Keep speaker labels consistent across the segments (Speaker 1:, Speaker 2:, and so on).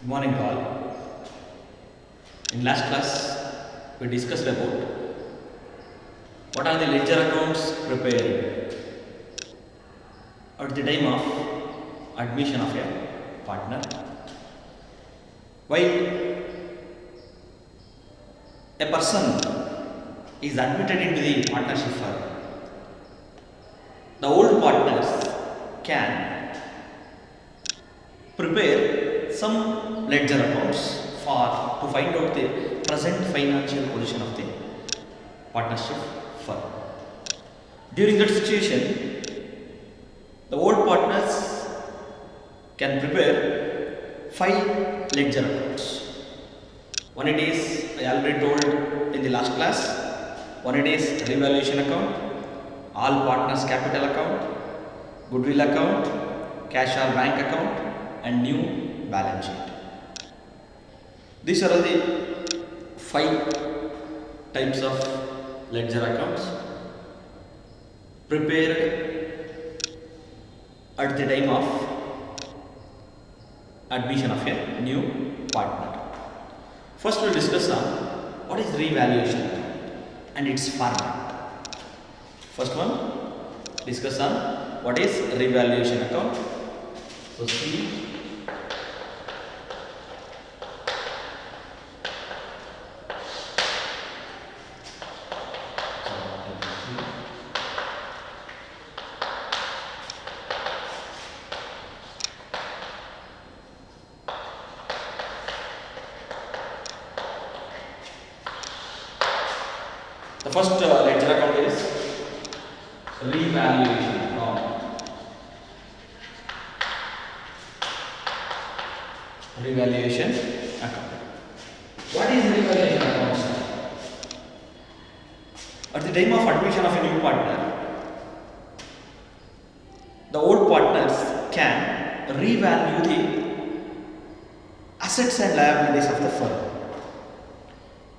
Speaker 1: Good morning, all. In last class, we discussed about what are the ledger accounts prepared at the time of admission of a partner. While a person is admitted into the partnership firm, the old partners can prepare some ledger accounts to find out the present financial position of the partnership firm. During that situation, the old partners can prepare 5 ledger accounts. One it is, I already told in the last class, one it is revaluation account, all partners capital account, goodwill account, cash or bank account, and new balance sheet. These are all the 5 types of ledger accounts prepared at the time of admission of a new partner. First, we'll discuss on what is revaluation and its format. First one, discuss on what is revaluation account. So, see. The first ledger account is revaluation account. Revaluation account. What is revaluation account? At the time of admission of a new partner, the old partners can revalue the assets and liabilities of the firm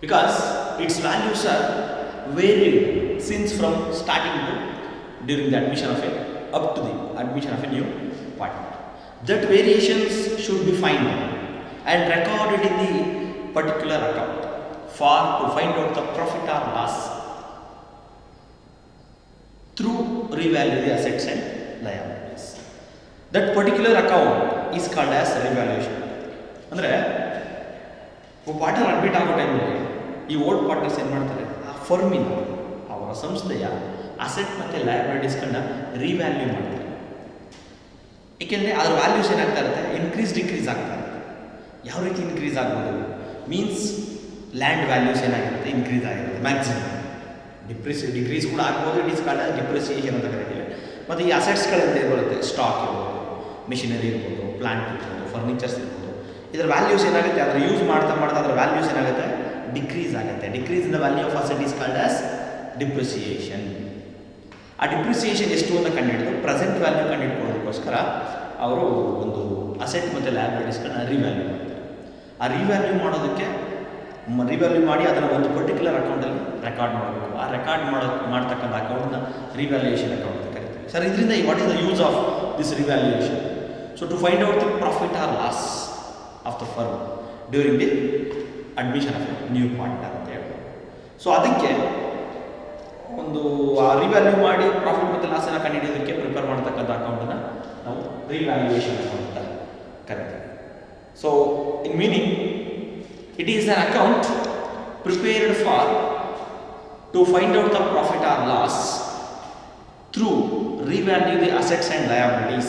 Speaker 1: because its values are varied since from starting to during the admission of a up to the admission of a new partner. That variations should be found and recorded in the particular account to find out the profit or loss through revalue the assets and liabilities. That particular account is called as revaluation. ಅಂದರೆ partner admit ಆಗೋ ಟೈಮಲ್ಲಿ ಈ old partners ಏನು ಮಾಡ್ತಾರೆ, ಆ ಫರ್ಮಿನ ಅವರ ಸಂಸ್ಥೆಯ asset ಮತ್ತು ಲಯಬಿಲಿಟೀಸ್ಗಳನ್ನ ರಿವ್ಯಾಲ್ಯೂ ಮಾಡ್ತಾರೆ. ಏಕೆಂದರೆ ಅದರ ವ್ಯಾಲ್ಯೂಸ್ ಏನಾಗ್ತಾ ಇರುತ್ತೆ, ಇನ್ಕ್ರೀಸ್ ಡಿಕ್ರೀಸ್ ಆಗ್ತಾ ಇರುತ್ತೆ. ಯಾವ ರೀತಿ ಇನ್ಕ್ರೀಸ್ ಆಗ್ಬೋದು ಮೀನ್ಸ್ ಲ್ಯಾಂಡ್ ವ್ಯಾಲ್ಯೂಸ್ ಏನಾಗಿರುತ್ತೆ, ಇನ್ಕ್ರೀಸ್ ಆಗಿರುತ್ತೆ ಮ್ಯಾಕ್ಸಿಮಮ್. ಡಿಕ್ರೀಸ್ ಕೂಡ ಆಗ್ಬೋದು, ಇಟ್ ಈಸ್ ಕಾಲ್ಡ್ ಡಿಪ್ರಿಸಿಯೇಷನ್ ಅಂತ ಕರಿತೀವಿ. ಮತ್ತು ಈ ಅಸೆಟ್ಸ್ಗಳಂತ ಏನು ಬರುತ್ತೆ, ಸ್ಟಾಕ್ ಇರ್ಬೋದು, ಮಿಷಿನರಿ ಇರ್ಬೋದು, ಪ್ಲಾಂಟ್ ಇರ್ಬೋದು, ಫರ್ನಿಚರ್ಸ್ ಇರ್ಬೋದು, ಇದರ ವ್ಯಾಲ್ಯೂಸ್ ಏನಾಗುತ್ತೆ, ಅದರ ಯೂಸ್ ಮಾಡ್ತಾ ಅದರ ವ್ಯಾಲ್ಯೂಸ್ ಏನಾಗುತ್ತೆ, ಡಿಕ್ರೀಸ್ ಆಗುತ್ತೆ. Decrease in the value of asset is called as depreciation. ಆ ಡಿಪ್ರಿಸಿಯೇಷನ್ ಎಷ್ಟು ಅಂತ ಕಂಡುಹಿಡಿದು ಪ್ರೆಸೆಂಟ್ ವ್ಯಾಲ್ಯೂ ಕಂಡುಹಿಡ್ಕೊಳ್ಳೋದಕ್ಕೋಸ್ಕರ ಅವರು ಒಂದು ಅಸೆಟ್ ಮತ್ತು ಲಯಬಿಲಿಟೀಸ್ಗಳನ್ನ ರಿವ್ಯಾಲ್ಯೂ ಮಾಡ್ತಾರೆ. ಆ ರಿವ್ಯಾಲ್ಯೂ ಮಾಡೋದಕ್ಕೆ ರಿವ್ಯಾಲ್ಯೂ ಮಾಡಿ ಅದನ್ನು ಒಂದು ಪರ್ಟಿಕ್ಯುಲರ್ ಅಕೌಂಟಲ್ಲಿ ರೆಕಾರ್ಡ್ ಮಾಡಬೇಕು. ಆ ರೆಕಾರ್ಡ್ ಮಾಡ್ತಕ್ಕಂಥ ಅಕೌಂಟ್ನ ರಿವ್ಯಾಲ್ಯೂಯೇಷನ್ ಅಕೌಂಟ್ ಅಂತ ಕರಿತೀವಿ. ಸರ್, ಇದರಿಂದ what is the use of this revaluation? So to find out the profit or loss of the firm during the admission of a new partner ಅಂತ ಹೇಳ್ಬೋದು. ಸೊ ಅದಕ್ಕೆ ಒಂದು ರಿವ್ಯಾಲ್ಯೂ ಮಾಡಿ ಪ್ರಾಫಿಟ್ ಮತ್ತು ಲಾಸನ್ನು ಕಂಡುಹಿಡಿಯೋದಕ್ಕೆ prepare ಮಾಡ್ತಕ್ಕಂಥ ಅಕೌಂಟನ್ನು ನಾವು ರಿವ್ಯಾಲ್ಯೂಯೇಷನ್ ಅಕೌಂಟ್ ಅಂತ ಕರಿತೀವಿ. So in meaning it is an account prepared for to find out the profit or loss through revalue the assets and liabilities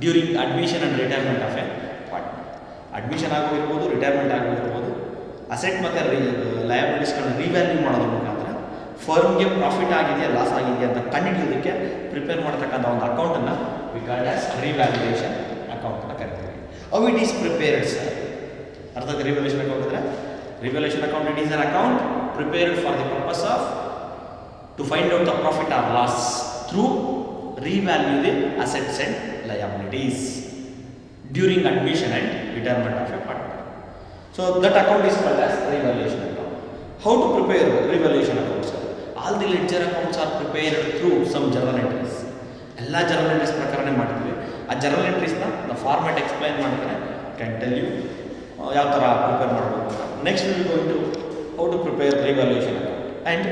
Speaker 1: during admission and retirement of a partner. Admission ಆಗೋಗಿರ್ಬೋದು, retirement ಆಗೋಗಿರ್ಬೋದು, asset ಮತ್ತು ಲಯಬಿಲಿಟೀಸ್ಗಳನ್ನ revalue ಮಾಡೋದ್ರ ಮುಖಾಂತರ ಫರ್ಮ್ಗೆ profit ಆಗಿದೆಯಾ loss ಆಗಿದೆಯಾ ಅಂತ ಕಂಡುಹಿಡಿಯೋದಕ್ಕೆ prepare ಮಾಡ್ತಕ್ಕಂಥ ಒಂದು ಅಕೌಂಟನ್ನು we called as revaluation account ಅಂತ ಕರಿತೀವಿ. How it is prepared sir? ಅರ್ಥಾತ್ ರಿವ್ಯಾಲ್ಯೂಯೇಷನ್ ಅಕೌಂಟ್ ಅಂದರೆ revaluation account it is an account prepared for the purpose of to find out the profit or loss through revalue the assets and liabilities during admission and retirement of a partner. So that account is called as revaluation account. How to prepare revaluation accounts? All the ledger accounts are prepared through some journal entries. ಎಲ್ಲ journal entries ಪ್ರಕಾರನೇ ಮಾಡ್ತೀವಿ. ಆ journal ಎಂಟ್ರೀಸ್ನ the format explain ಮಾಡ್ತಾರೆ. Can tell you ಯಾವ ಥರ prepare ಮಾಡಬೇಕು ಅಂತ. Next will going to how to prepare revaluation account. And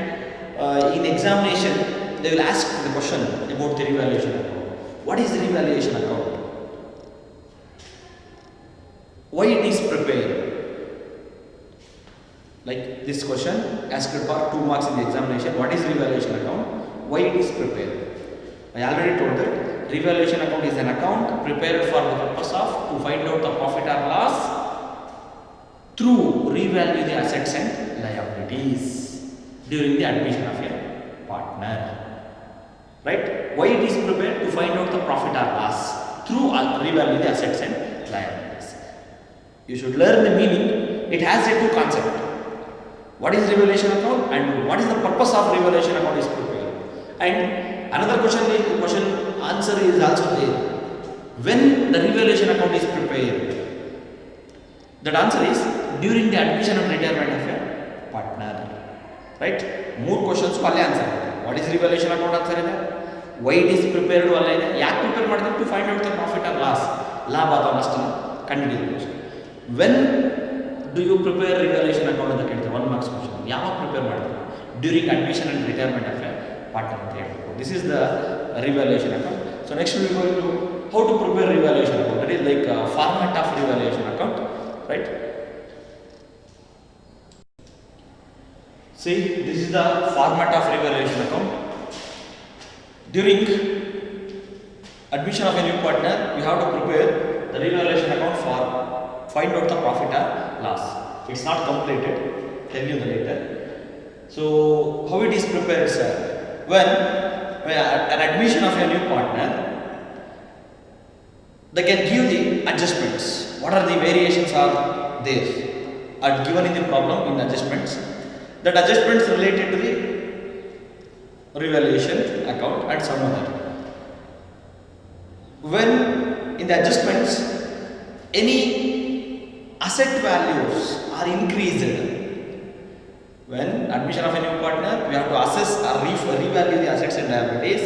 Speaker 1: in examination they will ask the question about the revaluation account. What is the revaluation account? Why it is prepared? Like this question asked for 2 marks in the examination. What is revaluation account? Why it is prepared? I already told that revaluation account is an account prepared for the purpose of to find out the profit or loss through revalue the assets and liabilities during the admission of a partner. Right? Why it is prepared? To find out the profit or loss through revalue the assets and liabilities. You should learn the meaning. It has a 2 concept. What is revaluation account and what is the purpose of revaluation account is prepared. And another question answer is also there. When the revaluation account is prepared, that answer is during the admission and retirement of a partner. Right? More questions alle answer. What is revaluation account answer ide? Why it is prepared alle ide. Yak prepare madidare? To find out the profit or loss. ಲಾಭ ಅಥವಾ ನಷ್ಟ ಕಂಡುಹಿಡಿಯಬೇಕು. When do you prepare revaluation account ಅಂತ ಕೇಳ್ತಾರೆ, 1 marks question. ಯಾವಾಗ prepare ಮಾಡ್ತೀರಾ? During admission and retirement of a partner ಅಂತ ಹೇಳ್ಬೇಕು. This is the revaluation account. So next will go to how to prepare revaluation account. That is like format of revaluation account, right? See, this is the format of revaluation account. During admission of a new partner, we have to prepare the revaluation account for find out the profit or loss. It's not completed. Tell you later. So how it is prepared, sir? When an admission of a new partner, they can give the adjustments. What are the variations are there? Are given in the problem in adjustments. That adjustments related to the revaluation account and some other. When in the adjustments any asset values are increased, when admission of a new partner we have to assess or revalue the assets and liabilities.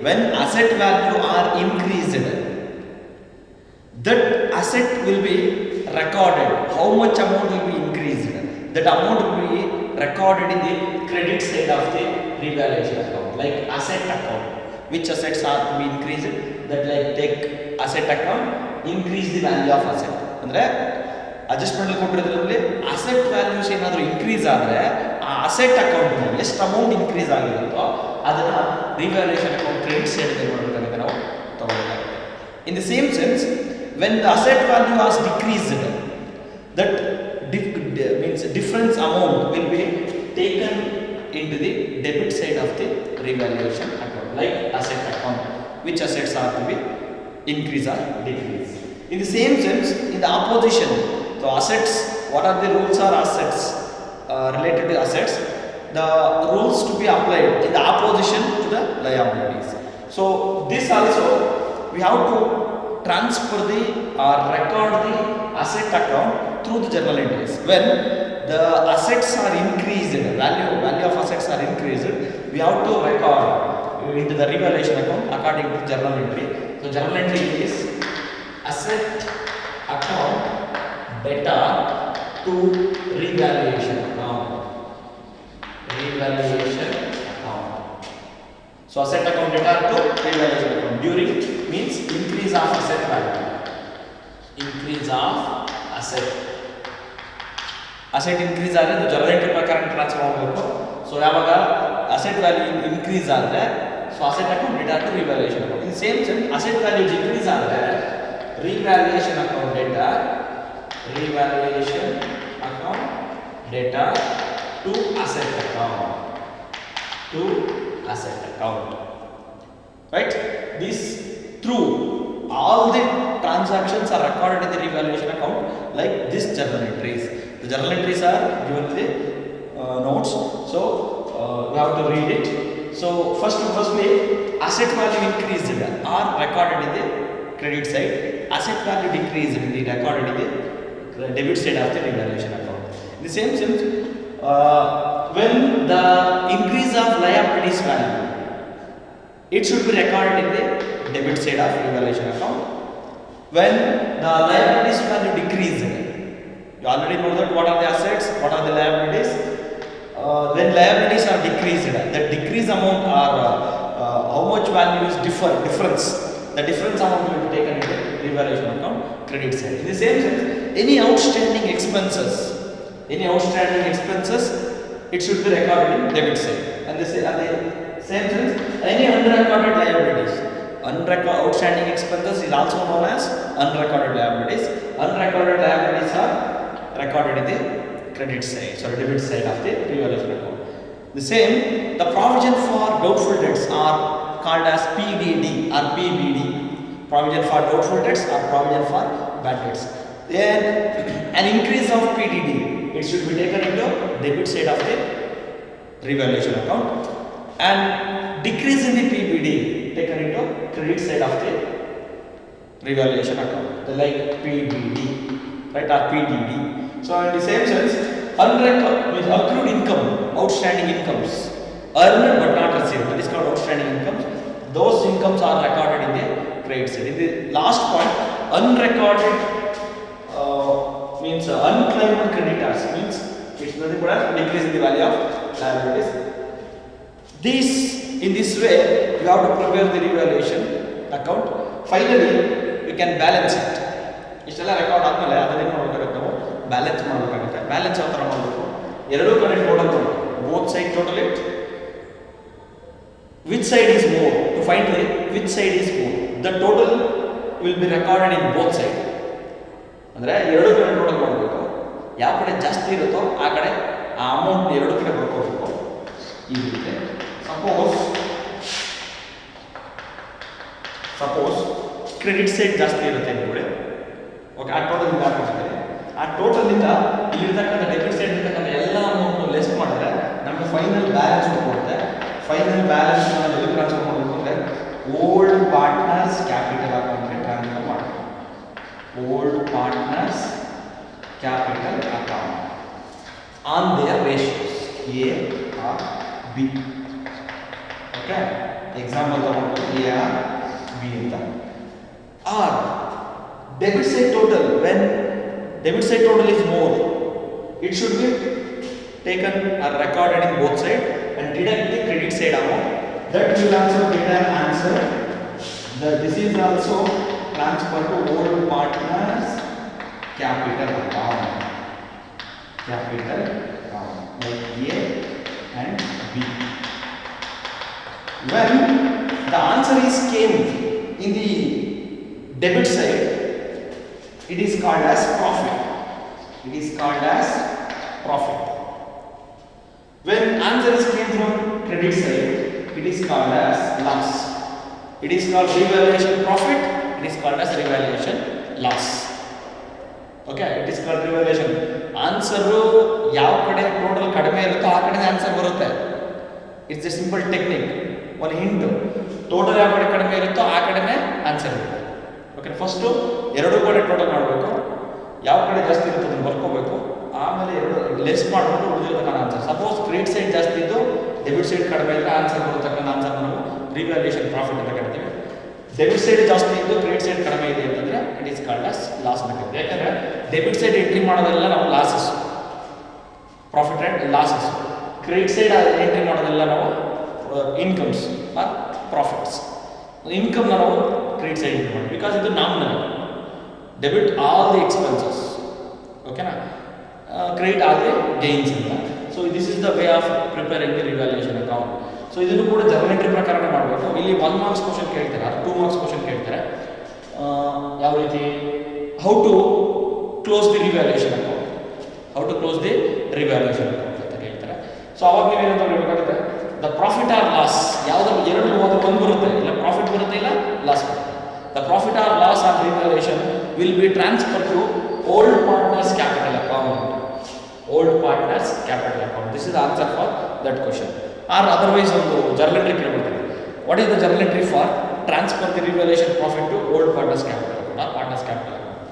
Speaker 1: When asset value are increased, that asset will be recorded. How much amount will be increased? That amount will be recorded in the credit side of the revaluation account, like asset account. Which assets are to be increased? That like take asset account, increase the value of asset. ಅಂದ್ರೆ adjustment ಕೊಟ್ಟಿರೋದ್ರಲ್ಲಿ asset values ಏನಾದರೂ increase ಆದರೆ ಆ asset account ಎಷ್ಟು amount increase ಆಗಿರುತ್ತೋ ಅದನ್ನ revaluation account credit side ಮಾಡಬೇಕಂತ ನಾವು ತಗೊಳ್ಳಬೇಕಾಗುತ್ತೆ. In the same sense when the asset value was decreased, that means difference amount will be taken into the debit side of the revaluation account, like asset account. Which assets are to be increase or decrease. In the same sense, in the opposition, so assets, what are the rules or assets related to assets? The rules to be applied in the opposition to the liabilities. So this also we have to transfer the or record the asset account through the journal entries. When the assets are increased, value of assets are increased, we have to record into the revaluation account according to journal entry. So journal entry is asset account data to revaluation account. Revaluation account. So asset account data to revaluation account. During means increase of asset value. Increase of asset. Asset increase ಆದರೆ journal entry ಪ್ರಕಾರ transfer ಮಾಡಬೇಕು. So ಯಾವಾಗ asset value increase ಆದರೆ so asset account data to revaluation account. In same sense asset value decrease ಆದರೆ revaluation account data to asset account. Right? This through all the transactions are recorded in the revaluation account like this journal entries. The journal entries are given in the notes, so we have to read it. So firstly asset value increased are recorded in the credit side, asset value decreased in the recorded in the debit side of the revaluation account. In the same sense, when the increase of liabilities value, it should be recorded in the debit side of revaluation account. When the liabilities value decreased, You already know that what are the assets, what are the liabilities. When liabilities are decreased, the decrease amount are how much value is difference. The difference amount will be taken into revaluation account, credit side. In the same sense, any outstanding expenses, it should be recorded in debit side. And the same sense, any unrecorded liabilities, outstanding expenses is also known as unrecorded liabilities. Unrecorded liabilities are recorded in the credit side, sorry, debit side of the revaluation account. The same, the provision for doubtful debts are called as PDD or PBD. Provision for doubtful debts or provision for bad debts. Then an increase of PDD, it should be taken into debit side of the revaluation account, and decrease in the PBD taken into credit side of the revaluation account, like PBD, right, or PDD. So in the same sense, means accrued income, outstanding incomes, earned but not received, that is called outstanding incomes. Those incomes are recorded in the credit side. In the last point, unrecorded means unclaimed creditors, means it's nothing but a decrease in the value of liabilities. In this way, you have to prepare the revaluation account. Finally, you can balance it. ಇಷ್ಟೆಲ್ಲ record ಆದಮೇಲೆ ಅದನ್ನೇನು ಮಾಡಬೇಕಾಗುತ್ತೆ, ನಾವು balance ಮಾಡಬೇಕಾಗುತ್ತೆ. Balance ಯಾವ ಥರ ಮಾಡಬೇಕು, ಎರಡೂ ಕಡೆ ಟೋಟಲ್ ಮಾಡಬೇಕು. Both side total it, which side is more, to find which side is more, the total will be recorded in both side. ಅಂದರೆ ಎರಡೂ ಕಡೆ ಟೋಟಲ್ ಮಾಡಬೇಕು. ಯಾವ ಕಡೆ ಜಾಸ್ತಿ ಇರುತ್ತೋ ಆ ಕಡೆ ಆ ಅಮೌಂಟ್ ಎರಡೂ ಕಡೆ ಬರ್ಕೋಬೇಕು. ಈ ರೀತಿ ಸಪೋಸ್ ಕ್ರೆಡಿಟ್ ಸೈಡ್ ಜಾಸ್ತಿ ಇರುತ್ತೆ ಅನ್ಕೊಳ್ಳಿ. ಓಕೆ, ಆ ಟೋಟಲ್ ಇಂದ ಹಾಕ್ಕೊಡ್ತಾರೆ. ಆ ಟೋಟಲಿಂದ ಇಲ್ಲಿರ್ತಕ್ಕಂಥ ಡೆಬಿಟ್ ಸೈಡ್ ಇರ್ತಕ್ಕಂಥ ಎಲ್ಲ ಅಮೌಂಟ್ ಲೆಸ್ ಮಾಡಿದ್ರೆ ನಮಗೆ ಫೈನಲ್ ಬ್ಯಾಲೆನ್ಸ್ ಕೊಡುತ್ತೆ. ಫೈನಲ್ ಬ್ಯಾಲೆನ್ಸ್ ಎಲ್ಲಿ ಟ್ರಾನ್ಸ್ಫರ್ ಮಾಡಬೇಕು ಅಂದರೆ ಓಲ್ಡ್ ಪಾರ್ಟ್ನರ್ಸ್ ಕ್ಯಾಪಿಟಲ್ ಅಕೌಂಟ್ಗೆ ಟ್ರಾನ್ಸ್ಫರ್ ಮಾಡಬೇಕು. Old partners capital account on their ratios A or B. Okay, example ತಗೊಂಡು ಎ ಆರ್ ಬಿ ಅಂತ. Or debit side total, when debit side total is more, it should be taken or recorded in both sides and deduct the credit side amount. That will also get an answer. This is also transferred to old partners capital account. Capital account like A and B. When the answer is came in the debit side, it is called as profit. It is called as profit. When answer is came from credit side, it is called as loss. It is called revaluation profit. It is called as revaluation loss. Okay, it is called revaluation. Answer ಯಾವ ಕಡೆ total ಕಡಿಮೆ ಇರುತ್ತೋ ಆ ಕಡೆ answer ಬರುತ್ತೆ. It's A simple technique. ಒಂದು hint, total ಯಾವ ಕಡೆ ಕಡಿಮೆ ಇರುತ್ತೋ ಆ ಕಡೆನೇ ಆನ್ಸರ್ ಬರುತ್ತೆ. ಓಕೆ, ಫಸ್ಟು ಎರಡೂ ಕಡೆ ಟೋಟಲ್ ಮಾಡಬೇಕು, ಯಾವ ಕಡೆ ಜಾಸ್ತಿ ಇರುತ್ತೆ ಅದನ್ನು ಬರ್ಕೋಬೇಕು, ಆಮೇಲೆ ಎರಡು ಲೆಸ್ ಮಾಡಿಬಿಟ್ಟು ಉಳಿದಿರ್ತಕ್ಕಂಥ ಆನ್ಸರ್. ಸಪೋಸ್ ಕ್ರೆಡಿಟ್ ಸೈಡ್ ಜಾಸ್ತಿ ಇದ್ದು ಡೆಬಿಟ್ ಸೈಡ್ ಕಡಿಮೆ ಇದ್ದರೆ ಆನ್ಸರ್ ಬರತಕ್ಕಂಥ ಆನ್ಸರ್ ನಾವು ರಿವ್ಯಾಲ್ಯೂಯೇಷನ್ ಪ್ರಾಫಿಟ್ ಅಂತ ಕರಿತೀವಿ. ಡೆಬಿಟ್ ಸೈಡ್ ಜಾಸ್ತಿ ಇದ್ದು ಕ್ರೆಡಿಟ್ ಸೈಡ್ ಕಡಿಮೆ ಇದೆ ಅಂತಂದರೆ it is called as loss ಅಂತ ಕರಿತೀವಿ. ಯಾಕಂದರೆ ಡೆಬಿಟ್ ಸೈಡ್ ಎಂಟ್ರಿ ಮಾಡೋದೆಲ್ಲ ನಾವು losses, profit and losses. Credit side entry ಮಾಡೋದೆಲ್ಲ ನಾವು ಇನ್ಕಮ್ಸ್ ಆರ್ ಪ್ರಾಫಿಟ್ಸ್. ಇನ್ಕಮ್ನ ನಾವು ಕ್ರೆಡಿಟ್ ಸೈಡ್ ಎಂಟ್ರಿ ಮಾಡಿ, ಬಿಕಾಸ್ ಇದು nominal. Debit all the expenses, ಓಕೆನಾ, ಕ್ರೆಡಿಟ್ ಆಲ್ ದಿ ಗೇನ್ಸ್ ಅಂತ. So this is the way of preparing the revaluation account. So ಇದನ್ನು ಕೂಡ journal entry ಪ್ರಕಾರನೇ ಮಾಡಬೇಕು. ಇಲ್ಲಿ 1 ಮಾರ್ಕ್ಸ್ ಕ್ವಶನ್ ಕೇಳ್ತಾರೆ, ಅದು 2 ಮಾರ್ಕ್ಸ್ ಕ್ವಶನ್ ಕೇಳ್ತಾರೆ. ಯಾವ ರೀತಿ, how to close the revaluation account, how to close the revaluation account ಅಂತ ಕೇಳ್ತಾರೆ. ಸೊ ಅವಾಗ ನೀವೇನಂತ ಬರಬೇಕಾಗುತ್ತೆ, ದ ಪ್ರಾಫಿಟ್ ಆರ್ ಲಾಸ್, ಯಾವುದಾದ್ರು ಎರಡು ಹೋದ್ರೆ ಒಂದು ಬರುತ್ತೆ, ಇಲ್ಲ ಪ್ರಾಫಿಟ್ ಬರುತ್ತೆ ಇಲ್ಲ ಲಾಸ್ ಬರುತ್ತೆ. The profit or loss on revaluation will be transfer to old partners capital account. Old partners capital account, this is the answer for that question. Or otherwise ಒಂದು ಜರ್ನಲ್ ಎಂಟ್ರಿ ಕೇಳ್ಬಿಡ್ತಾರೆ, what is the journal entry for transfer the revaluation profit to old partners capital account or partners capital account.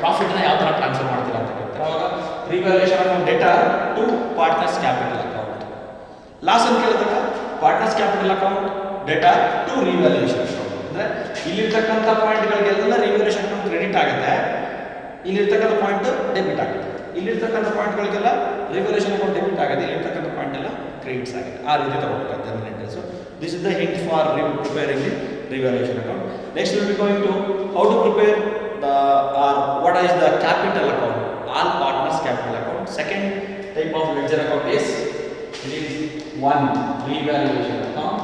Speaker 1: ಪ್ರಾಫಿಟ್ನ ಯಾವ ಥರ transfer ಮಾಡ್ತೀರಾ ಅಂತ ಕೇಳ್ತಾರೆ. ಅವಾಗ revaluation of data to partners capital account. Loss ಅಂತ ಕೇಳಿದಾಗ partners capital account data to revaluation account. ಅಂದರೆ ಇಲ್ಲಿರ್ತಕ್ಕಂಥ ಪಾಯಿಂಟ್ಗಳಿಗೆಲ್ಲ ರಿವ್ಯಾಲ್ಯೂಯೇಷನ್ ಅಕೌಂಟ್ ಕ್ರೆಡಿಟ್ ಆಗುತ್ತೆ, ಇಲ್ಲಿರ್ತಕ್ಕಂಥ ಪಾಯಿಂಟ್ ಡೆಬಿಟ್ ಆಗುತ್ತೆ, ಇಲ್ಲಿರ್ತಕ್ಕಂಥ ಪಾಯಿಂಟ್ಗಳಿಗೆಲ್ಲ ರಿವ್ಯಾಲ್ಯೂಷನ್ ಅಕೌಂಟ್ ಡೆಬಿಟ್ ಆಗುತ್ತೆ, ಇಲ್ಲಿರ್ತಕ್ಕಂಥ ಪಾಯಿಂಟ್ ಎಲ್ಲ ಕ್ರೆಡಿಟ್ಸ್ ಆಗುತ್ತೆ. ಆ ರೀತಿ ತಗೋಬೇಕಾಗುತ್ತೆ journal entries. This is the hint for preparing the revaluation account. Next will be going to how to prepare the or what is the capital account, all partners capital account. Second type of ledger account is it is one revaluation account,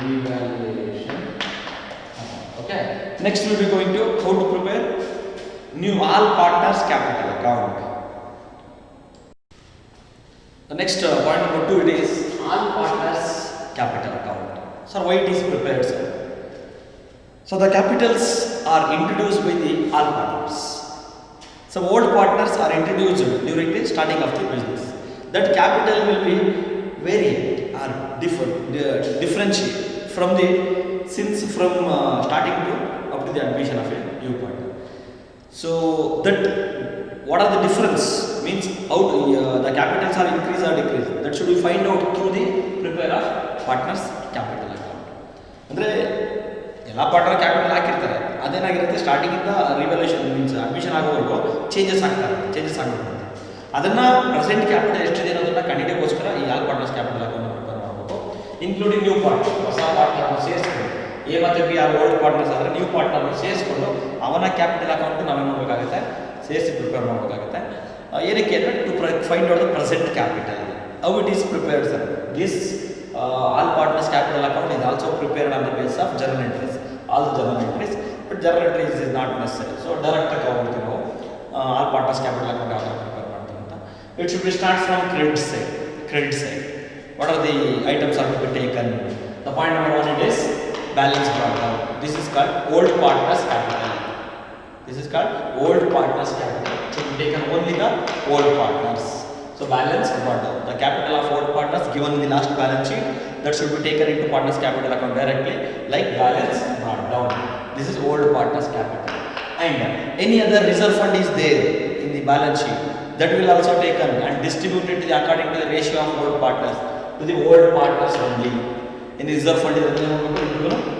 Speaker 1: revaluation account. Okay, next we will be going to how to prepare new all partners capital account. The next point number 2, it is all partners capital account. So why it is prepared, sir? So the capitals are introduced by the all partners. Some old partners are introduced during the starting of the business. That capital will be variant or differentiate from the starting to up to the admission of a new partner. So that what are the difference means how the capitals are increase or decrease. That should we find out through the prepare of partners capital account. Andre ಎಲ್ಲ partner capital ಹಾಕಿರ್ತಾರೆ, ಅದೇನಾಗಿರುತ್ತೆ ಸ್ಟಾರ್ಟಿಂಗಿಂದ revaluation means admission ಆಗೋವರೆಗೂ changes ಆಗಿರುತ್ತೆ. ಅದನ್ನು present capital ಎಷ್ಟಿದೆ ಅನ್ನೋದನ್ನು ಕಂಡಿಡಿಯೋಕ್ಕೋಸ್ಕರ ಈ all partners capital account prepare ಮಾಡಬೇಕು. Including new partner, ಹೊಸ ಪಾರ್ಟ್ನರ್ನ ಸೇರಿಸ್ಕೊಂಡು ಎ ಮತ್ತು ಬಿ ಆರ್ ಓಲ್ಡ್ ಪಾರ್ಟ್ನರ್ಸ್ ಆದರೆ ನ್ಯೂ ಪಾರ್ಟ್ನರ್ನ ಸೇರಿಸ್ಕೊಂಡು ಅವನ ಕ್ಯಾಪಿಟಲ್ ಅಕೌಂಟ್ ನಾವೇನು ಮಾಡಬೇಕಾಗುತ್ತೆ, ಸೇರಿಸಿ ಪ್ರಿಪೇರ್ ಮಾಡಬೇಕಾಗುತ್ತೆ. ಏನಕ್ಕೆ ಅಂದರೆ to find out the present capital. How it is prepared sir? This all partners capital account is also prepared on the basis of journal entries, all the journal entries, but journal entries is not necessary. So direct account all partners capital account ಯಾವ prepare ಮಾಡ್ತೀವಿ ಅಂತ. It should be start from credit side. What are the items are to be taken? The point number 1, it is balance brought down. This is called old partners capital. This is called old partners capital. Should be taken only the old partners. So balance brought down. The capital of old partners given in the last balance sheet, that should be taken into partners capital account directly, like balance brought down. This is old partners capital. And any other reserve fund is there in the balance sheet, that will also taken and distributed to the, according to the ratio of old partners to the old partners only. In the reserve fund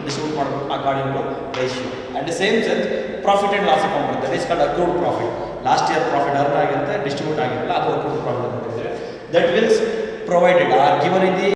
Speaker 1: distribute according to ratio. And the same sense profit and loss account, that is called accrued profit. Last year profit earn ಆಗಿರುತ್ತೆ, distribute ಆಗಿರಲ್ಲ, ಅದು accrued profit ಅಂತ ಹೇಳ್ತಾರೆ. That will provided or given in the